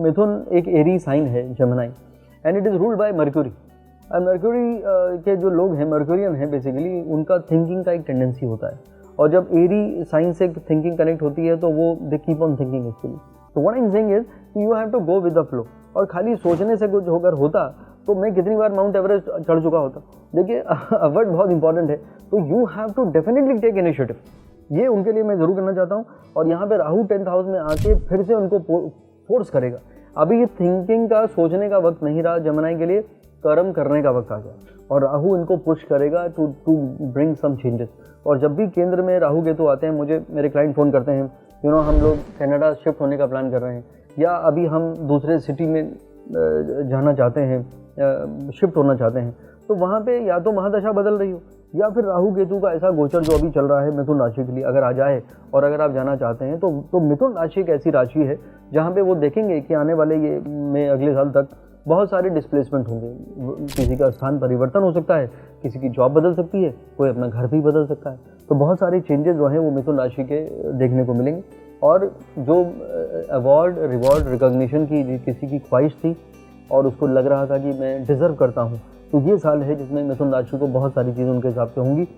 मिथुन एक एरी साइन है, Gemini, and it is ruled by mercury. Mercury के जो लोग हैं, मर्क्यूरियन हैं बेसिकली, उनका थिंकिंग का एक टेंडेंसी होता है, और जब एरी साइन से थिंकिंग कनेक्ट होती है तो वो they keep on thinking actually. तो what I am saying is you have to go with the flow, और खाली सोचने से कुछ होकर होता तो मैं कितनी बार माउंट एवरेस्ट चढ़ चुका होता। देखिए वर्ड बहुत इंपॉर्टेंट है, तो you have to definitely take initiative, ये उनके लिए मैं जरूर करना चाहता हूँ। और यहाँ पे राहु 10th हाउस में आके फिर से उनको फोर्स करेगा। अभी ये थिंकिंग का, सोचने का वक्त नहीं रहा जेमिनी के लिए, कर्म करने का वक्त आ गया, और राहु इनको पुश करेगा टू ब्रिंग सम चेंजेस। और जब भी केंद्र में राहु केतु आते हैं, मुझे मेरे क्लाइंट फ़ोन करते हैं, हम लोग कनाडा शिफ्ट होने का प्लान कर रहे हैं, या अभी हम दूसरे सिटी में जाना चाहते हैं, शिफ्ट होना चाहते हैं, तो वहाँ पे या तो महादशा बदल रही हो, या फिर राहु केतु का ऐसा गोचर जो अभी चल रहा है मिथुन राशि के लिए अगर आ जाए, और अगर आप जाना चाहते हैं तो मिथुन राशि एक ऐसी राशि है जहाँ पे वो देखेंगे कि आने वाले ये में अगले साल तक बहुत सारे डिस्प्लेसमेंट होंगे, किसी का स्थान परिवर्तन हो सकता है, किसी की जॉब बदल सकती है, कोई अपना घर भी बदल सकता है। तो बहुत सारे चेंजेस जो हैं वो मिथुन राशि के देखने को मिलेंगे। और जो अवार्ड, रिवॉर्ड, रिकॉग्निशन की किसी की ख्वाहिश थी और उसको लग रहा था कि मैं डिज़र्व करता हूँ, तो ये साल है जिसमें मिथुन राशि को बहुत सारी चीज़ें उनके हिसाब से होंगी।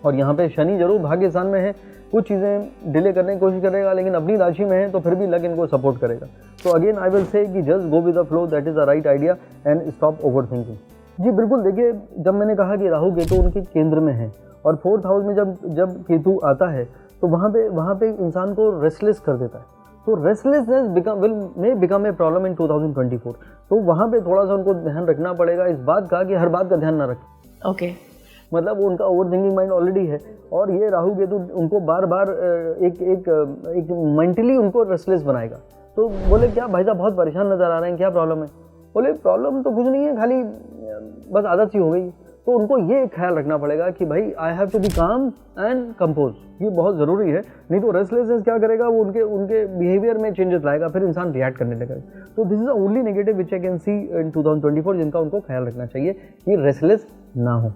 और यहाँ पे शनि जरूर भाग्य स्थान में है, कुछ चीज़ें डिले करने की कोशिश करेगा, लेकिन अपनी राशि में है तो फिर भी लक इनको सपोर्ट करेगा। तो अगेन आई विल से कि just go with the flow, that is the right idea, and stop over thinking. जी बिल्कुल, देखिए जब मैंने कहा कि राहु केतु उनके केंद्र में है, और 4th हाउस में जब केतु आता है तो वहाँ पे इंसान को रेस्टलेस कर देता है। तो restlessness may become a problem in 2024। तो वहाँ पे थोड़ा सा उनको ध्यान रखना पड़ेगा इस बात का कि हर बात का ध्यान ना रखें। ओके मतलब उनका ओवर थिंकिंग माइंड ऑलरेडी है, और ये राहु केतु उनको बार बार एक मेंटली उनको रेस्टलेस बनाएगा। तो बोले क्या भाई साहब बहुत परेशान नजर आ रहे हैं, क्या प्रॉब्लम है? बोले प्रॉब्लम तो कुछ नहीं है, खाली बस आदत सी हो गई। तो उनको ये ख्याल रखना पड़ेगा कि भाई आई हैव टू बी काम एंड कंपोज, ये बहुत ज़रूरी है, नहीं तो रेस्टलेसनेस क्या करेगा, वो उनके बिहेवियर में चेंजेस लाएगा, फिर इंसान रिएक्ट करने लगेगा। तो this is the only negative which I can see in 2024 जिनका उनको ख्याल रखना चाहिए कि रेस्टलेस ना हो।